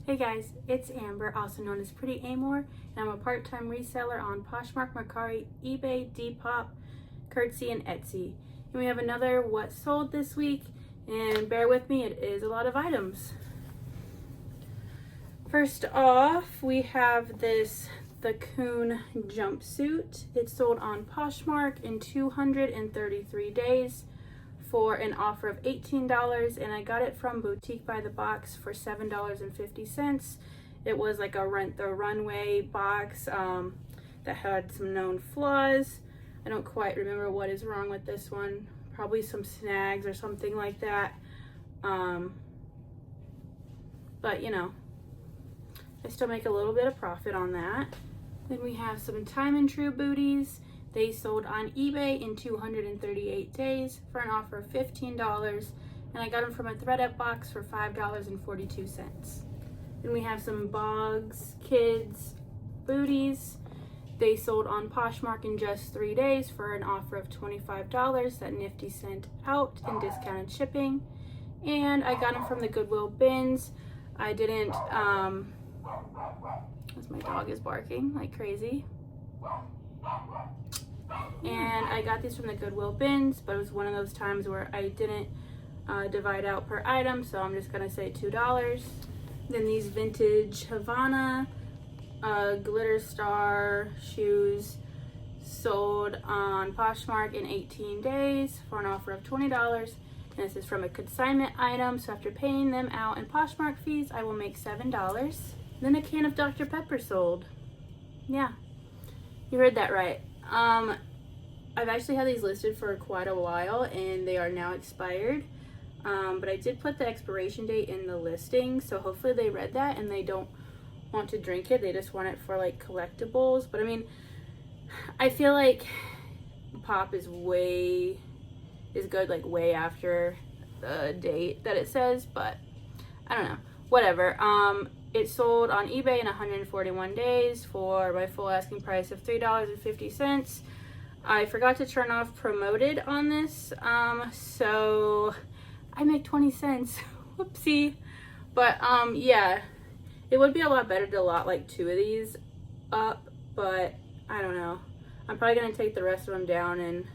Hey guys, it's Amber, also known as Pretty Amor, and I'm a part-time reseller on Poshmark, Mercari, eBay, Depop, Curtsy, and Etsy. And we have another What Sold this week, and bear with me, it is a lot of items. First off, we have the Coon jumpsuit. It sold on Poshmark in 233 days for an offer of $18, and I got it from Boutique by the Box for $7.50. It was like a Rent the Runway box that had some known flaws. I don't quite remember what is wrong with this one. Probably some snags or something like that. But you know, I still make a little bit of profit on that. Then we have some Time and True booties. They sold on eBay in 238 days for an offer of $15, and I got them from a ThredUp box for $5.42. Then we have some Boggs Kids booties. They sold on Poshmark in just 3 days for an offer of $25 that Nifty sent out in discounted shipping. And I got them from the Goodwill bins. I didn't, as my dog is barking like crazy. And I got these from the Goodwill bins, but it was one of those times where I didn't divide out per item, so I'm just gonna say $2. Then these vintage Havana glitter star shoes sold on Poshmark in 18 days for an offer of $20. And this is from a consignment item, so after paying them out in Poshmark fees, I will make $7. Then a can of Dr. Pepper sold. Yeah, you heard that right. I've actually had these listed for quite a while and they are now expired. But I did put the expiration date in the listing, so hopefully they read that and they don't want to drink it. They just want it for like collectibles. But I mean, I feel like pop is good like way after the date that it says, but I don't know. Whatever. It sold on eBay in 141 days for my full asking price of $3.50. I forgot to turn off promoted on this, so I make 20 cents. Whoopsie. But yeah, it would be a lot better to lot like 2 of these up, but I don't know. I'm probably gonna take the rest of them down, and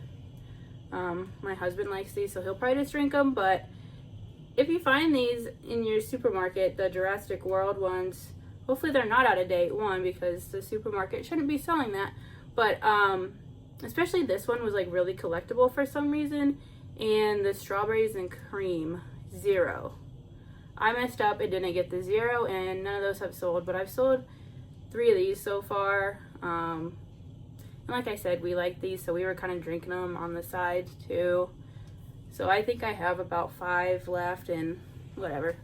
my husband likes these, so he'll probably just drink them. But if you find these in your supermarket, the Jurassic World ones, hopefully they're not out of date, one, because the supermarket shouldn't be selling that, but especially this one was like really collectible for some reason. And the strawberries and cream, 0. I messed up and didn't get the 0, and none of those have sold, but I've sold 3 of these so far. And like I said, we like these, so we were kind of drinking them on the side too. So I think I have about 5 left, and whatever.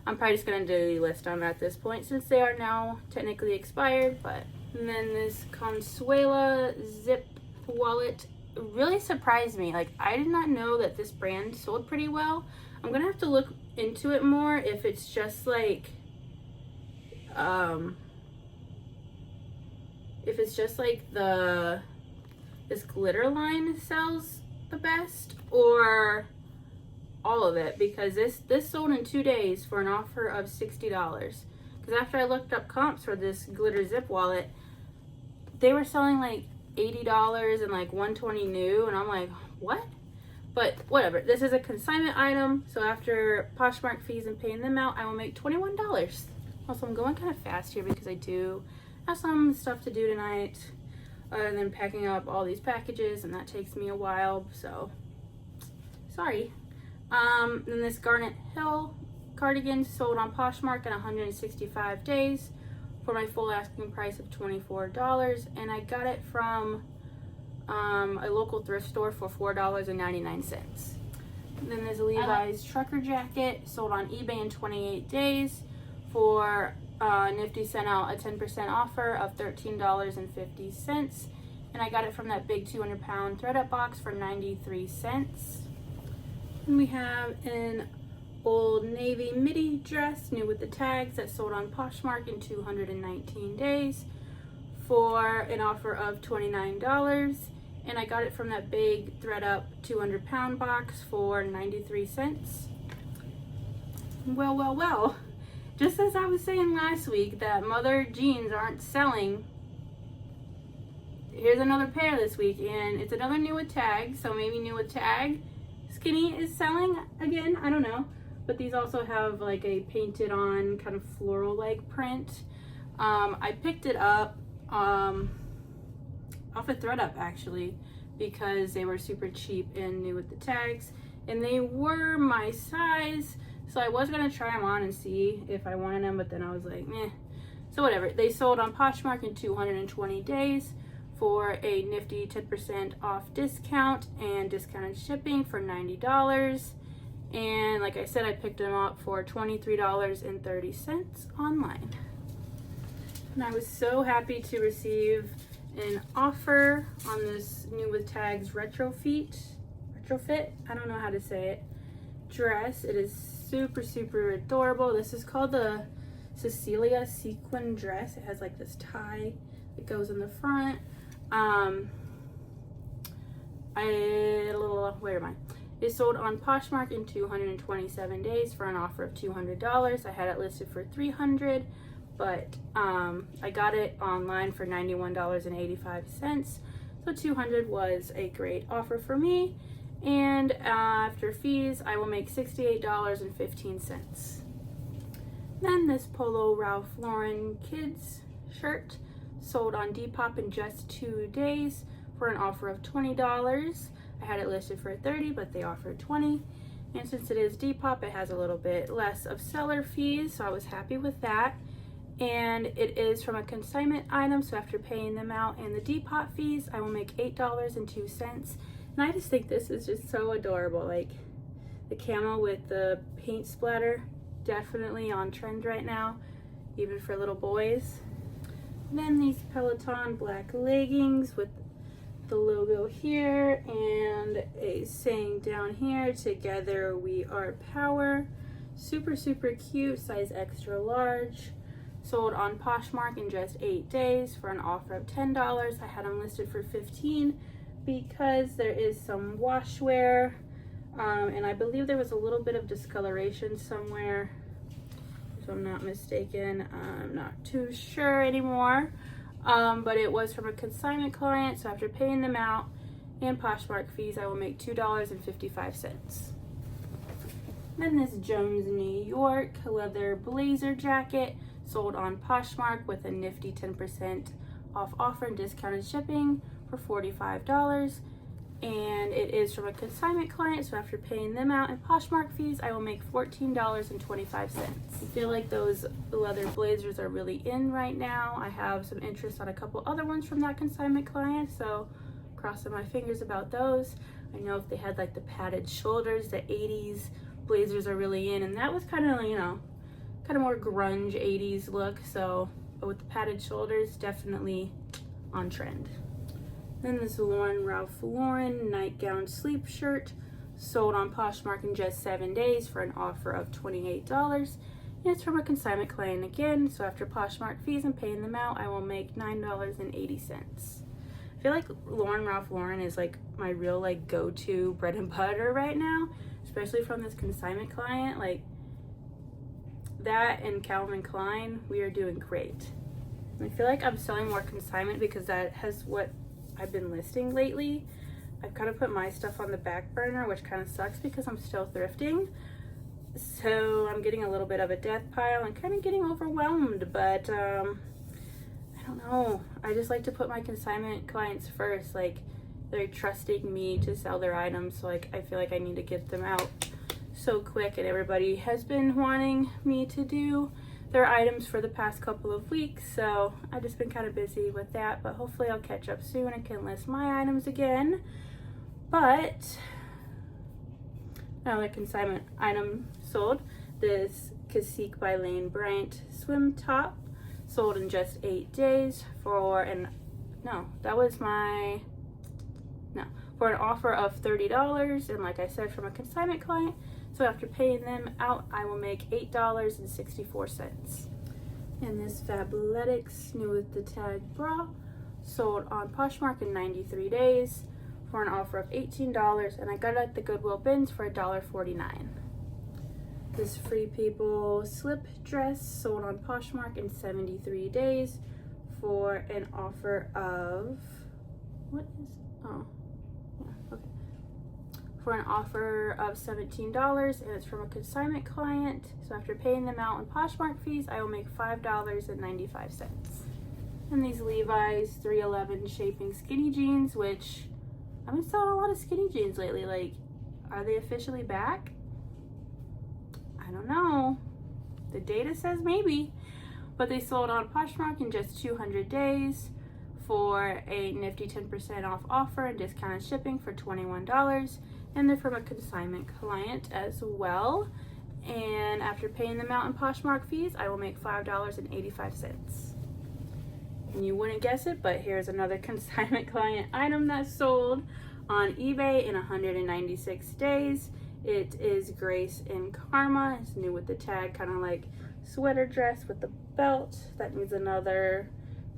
I'm probably just gonna delist them at this point since they are now technically expired. But and then this Consuela zip wallet really surprised me. Like, I did not know that this brand sold pretty well. I'm gonna have to look into it more if it's just like this glitter line sells the best, or all of it, because this sold in 2 days for an offer of $60. Because after I looked up comps for this glitter zip wallet, they were selling like $80 and like $120 new, and I'm like, what? But whatever, this is a consignment item, so after Poshmark fees and paying them out, I will make $21. Also, I'm going kind of fast here because I do have some stuff to do tonight, and then packing up all these packages, and that takes me a while, so sorry. Then this Garnet Hill cardigan sold on Poshmark in 165 days for my full asking price of $24, and I got it from a local thrift store for $4.99. And then there's a Levi's trucker jacket sold on eBay in 28 days for Nifty sent out a 10% offer of $13.50, and I got it from that big 200-pound ThredUp box for 93 cents. And we have an Old Navy midi dress, new with the tags, that sold on Poshmark in 219 days for an offer of $29, and I got it from that big ThredUp 200-pound box for 93 cents. Well, just as I was saying last week that mother jeans aren't selling, here's another pair this week, and it's another new with tag, so maybe new with tag skinny is selling again, I don't know. But these also have like a painted on kind of floral like print. I picked it up off a ThredUp actually, because they were super cheap and new with the tags, and they were my size, so I was gonna try them on and see if I wanted them, but then I was like, meh. So whatever. They sold on Poshmark in 220 days for a nifty 10% off discount and discounted shipping for $90. And like I said, I picked them up for $23.30 online. And I was so happy to receive an offer on this new with tags retrofit, I don't know how to say it, dress. It is super, super adorable. This is called the Cecilia sequin dress. It has like this tie that goes in the front. Where am I? It sold on Poshmark in 227 days for an offer of $200. I had it listed for $300, but I got it online for $91.85. So $200 was a great offer for me. And after fees, I will make $68.15. Then this Polo Ralph Lauren kids shirt sold on Depop in just 2 days for an offer of $20. I had it listed for $30, but they offered $20. And since it is Depop, it has a little bit less of seller fees, so I was happy with that. And it is from a consignment item, so after paying them out and the Depop fees, I will make $8.02. And I just think this is just so adorable. Like the camo with the paint splatter, definitely on trend right now, even for little boys. And then these Peloton black leggings with the logo here and a saying down here, together we are power. Super, super cute, size extra large. Sold on Poshmark in just 8 days for an offer of $10. I had them listed for $15 because there is some wash wear, and I believe there was a little bit of discoloration somewhere, if I'm not mistaken. I'm not too sure anymore. But it was from a consignment client, so after paying them out and Poshmark fees, I will make $2.55. Then this Jones New York leather blazer jacket sold on Poshmark with a nifty 10% off offer and discounted shipping for $45. And it is from a consignment client, so after paying them out and Poshmark fees, I will make $14.25. I feel like those leather blazers are really in right now. I have some interest on a couple other ones from that consignment client, so crossing my fingers about those. I know if they had like the padded shoulders, the 80s blazers are really in, and that was kind of, you know, kind of more grunge 80s look, so but with the padded shoulders, definitely on trend. Then this Ralph Lauren nightgown sleep shirt sold on Poshmark in just 7 days for an offer of $28. And it's from a consignment client again, so after Poshmark fees and paying them out, I will make $9.80. I feel like Ralph Lauren is like my real like go-to bread and butter right now, especially from this consignment client. Like that and Calvin Klein, we are doing great. And I feel like I'm selling more consignment because that has what I've been listing lately. I've kind of put my stuff on the back burner, which kind of sucks because I'm still thrifting. So I'm getting a little bit of a death pile and kind of getting overwhelmed, but I don't know. I just like to put my consignment clients first. Like they're trusting me to sell their items, so like I feel like I need to get them out so quick, and everybody has been wanting me to do their items for the past couple of weeks, so I've just been kind of busy with that, but hopefully I'll catch up soon and can list my items again. But another consignment item sold, this Cacique by Lane Bryant swim top, sold in just 8 days for an offer of $30, and like I said, from a consignment client. So after paying them out, I will make $8.64. And this Fabletics new with the tag bra sold on Poshmark in 93 days for an offer of $18, and I got it at the Goodwill bins for $1.49. This Free People slip dress sold on Poshmark in 73 days for an offer of, for an offer of $17, and it's from a consignment client. So after paying them out in Poshmark fees, I will make $5.95. And these Levi's 311 shaping skinny jeans, which I've been selling a lot of skinny jeans lately. Like, are they officially back? I don't know. The data says maybe, but they sold on Poshmark in just 200 days for a nifty 10% off offer and discounted shipping for $21. And they're from a consignment client as well. And after paying them out in Poshmark fees, I will make $5.85. And you wouldn't guess it, but here's another consignment client item that sold on eBay in 196 days. It is Grace in Karma. It's new with the tag, kind of like sweater dress with the belt. That needs another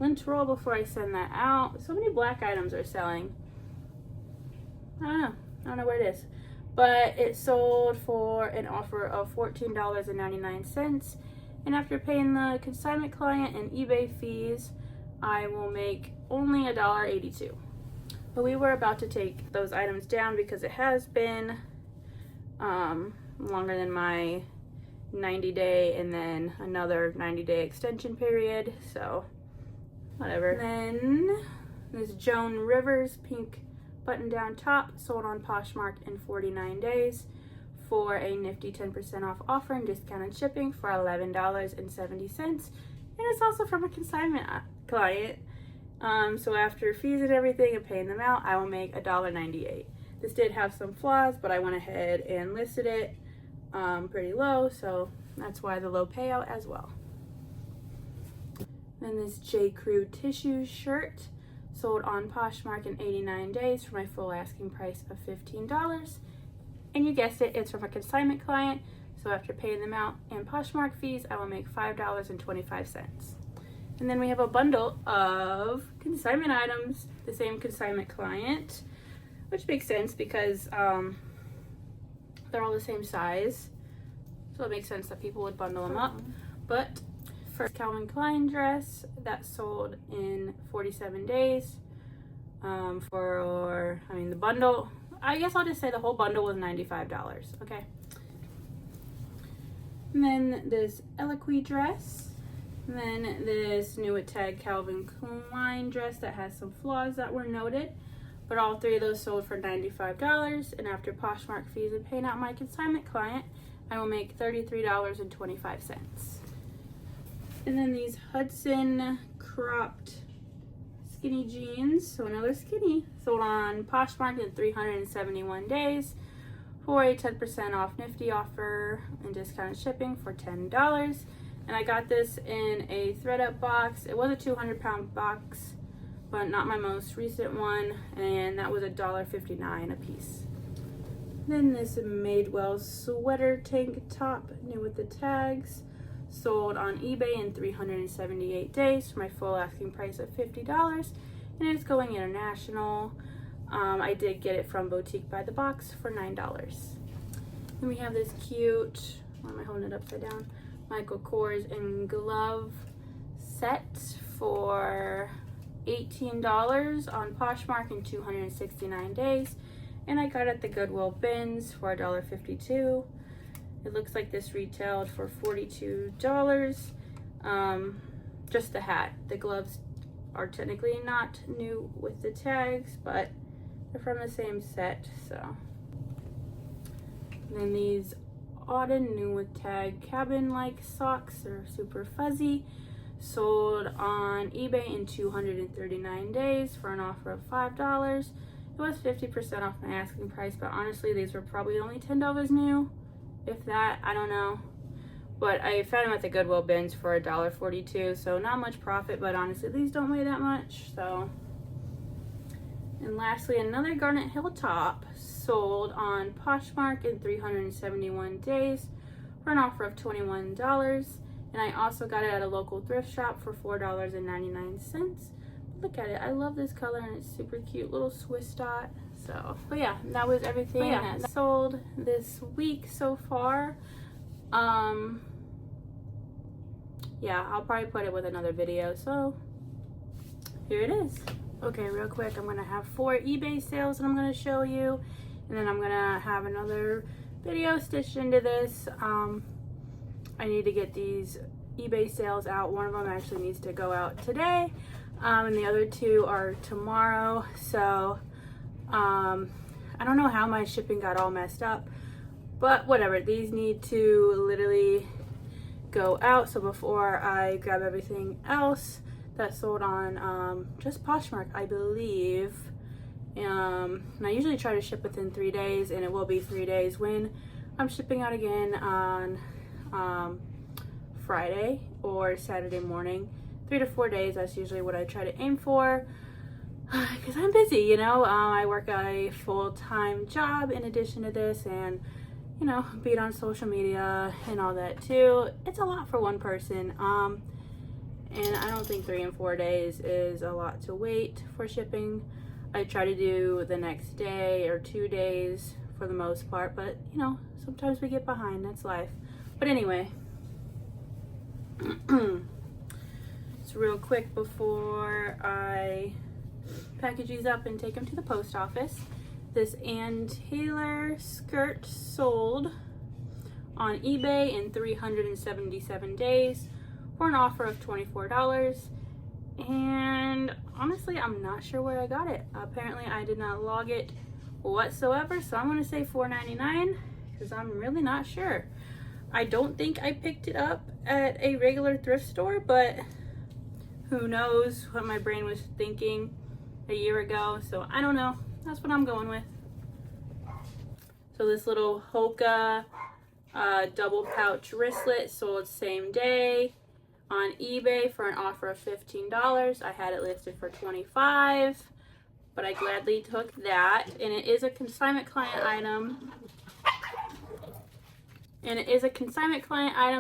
lint roll before I send that out. So many black items are selling. I don't know where it is. But it sold for an offer of $14.99. And after paying the consignment client and eBay fees, I will make only $1.82. But we were about to take those items down because it has been longer than my 90-day and then another 90-day extension period. So whatever. Then this Joan Rivers pink button-down top sold on Poshmark in 49 days for a nifty 10% off offer and discounted shipping for $11.70. And it's also from a consignment client. So after fees and everything and paying them out, I will make $1.98. This did have some flaws, but I went ahead and listed it pretty low, so that's why the low payout as well. Then this J. Crew tissue shirt sold on Poshmark in 89 days for my full asking price of $15. And you guessed it, it's from a consignment client. So after paying them out and Poshmark fees, I will make $5.25. And then we have a bundle of consignment items, the same consignment client, which makes sense because they're all the same size. So it makes sense that people would bundle them up. But first Calvin Klein dress that sold in 47 days the bundle, I guess I'll just say the whole bundle was $95, okay? And then this Eloquy dress, and then this new with tag Calvin Klein dress that has some flaws that were noted, but all three of those sold for $95, and after Poshmark fees and paying out my consignment client, I will make $33.25. And then these Hudson cropped skinny jeans, so another skinny, sold on Poshmark in 371 days for a 10% off nifty offer and discounted shipping for $10. And I got this in a ThredUp box. It was a 200-pound box, but not my most recent one, and that was $1.59 a piece. Then this Madewell sweater tank top, new with the tags, sold on eBay in 378 days for my full asking price of $50, and it's going international. I did get it from Boutique by the Box for $9. Then we have this cute, why am I holding it upside down? Michael Kors and glove set for $18 on Poshmark in 269 days, and I got it at the Goodwill bins for $1.52. It looks like this retailed for $42. Just the hat. The gloves are technically not new with the tags, but they're from the same set, so. And then these Auden new with tag cabin-like socks. They're super fuzzy. Sold on eBay in 239 days for an offer of $5. It was 50% off my asking price, but honestly, these were probably only $10 new. If that, I don't know. But I found them at the Goodwill bins for $1.42, so not much profit, but honestly, these don't weigh that much, so. And lastly, another Garnet Hill top sold on Poshmark in 371 days for an offer of $21. And I also got it at a local thrift shop for $4.99. Look at it, I love this color and it's super cute, little Swiss dot. So, but yeah, that was everything that sold this week so far. Yeah, I'll probably put it with another video. So here it is. Okay, real quick, I'm gonna have 4 eBay sales that I'm gonna show you, and then I'm gonna have another video stitched into this. I need to get these eBay sales out. One of them actually needs to go out today, and the other 2 are tomorrow. So I don't know how my shipping got all messed up, but whatever. These need to literally go out. So before I grab everything else that's sold on just Poshmark, I believe, and I usually try to ship within 3 days, and it will be 3 days when I'm shipping out again on Friday or Saturday morning. 3 to 4 days, that's usually what I try to aim for, because I'm busy, you know. I work a full-time job in addition to this, and you know, being on social media and all that too. It's a lot for one person, and I don't think 3 and 4 days is a lot to wait for shipping. I try to do the next day or 2 days for the most part, but you know, sometimes we get behind, that's life. But anyway, just real quick before I package these up and take them to the post office. This Ann Taylor skirt sold on eBay in 377 days for an offer of $24. And honestly, I'm not sure where I got it. Apparently I did not log it whatsoever, so I'm gonna say $4.99 because I'm really not sure. I don't think I picked it up at a regular thrift store, but who knows what my brain was thinking a year ago, so I don't know. That's what I'm going with. So this little Hoka double pouch wristlet sold same day on eBay for an offer of $15. I had it listed for $25, but I gladly took that. And it is a consignment client item.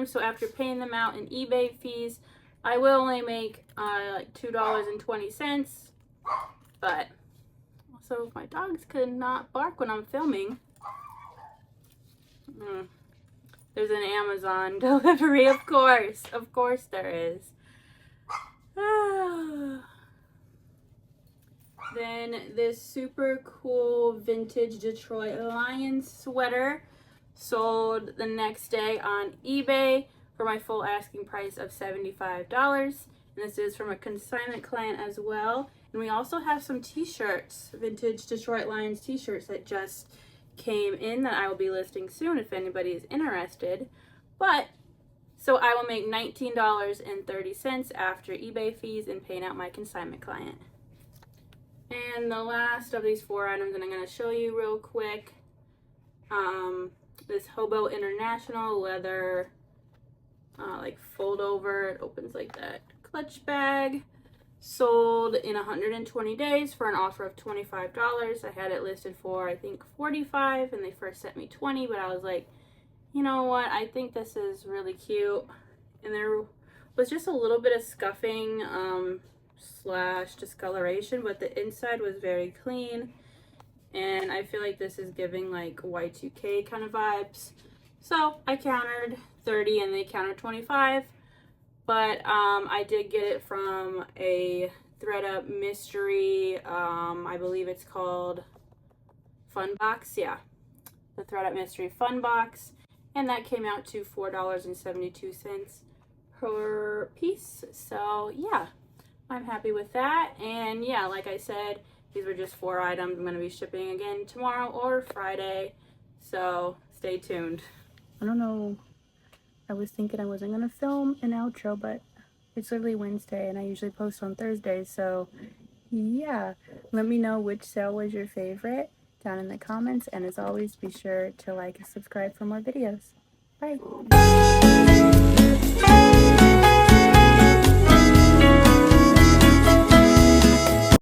So after paying them out in eBay fees, I will only make like $2.20. But also, my dogs could not bark when I'm filming. There's an Amazon delivery, of course. Of course there is. Then this super cool vintage Detroit Lions sweater sold the next day on eBay for my full asking price of $75. And this is from a consignment client as well. And we also have some t-shirts, vintage Detroit Lions t-shirts that just came in that I will be listing soon if anybody is interested. But so I will make $19.30 after eBay fees and paying out my consignment client. And the last of these 4 items that I'm going to show you real quick, this Hobo International leather like fold over, it opens like that, clutch bag, sold in 120 days for an offer of $25. I had it listed for I think $45, and they first sent me $20, but I was like, you know what, I think this is really cute. And there was just a little bit of scuffing slash discoloration, but the inside was very clean, and I feel like this is giving like Y2K kind of vibes. So I countered 30 and they countered 25. But I did get it from a ThredUp mystery, I believe it's called Fun Box, yeah, the ThredUp mystery Fun Box, and that came out to $4.72 per piece. So yeah, I'm happy with that. And yeah, like I said, these were just 4 items. I'm going to be shipping again tomorrow or Friday, so stay tuned. I don't know. I was thinking I wasn't going to film an outro, but it's literally Wednesday and I usually post on Thursdays. So yeah, let me know which sale was your favorite down in the comments. And as always, be sure to like and subscribe for more videos. Bye.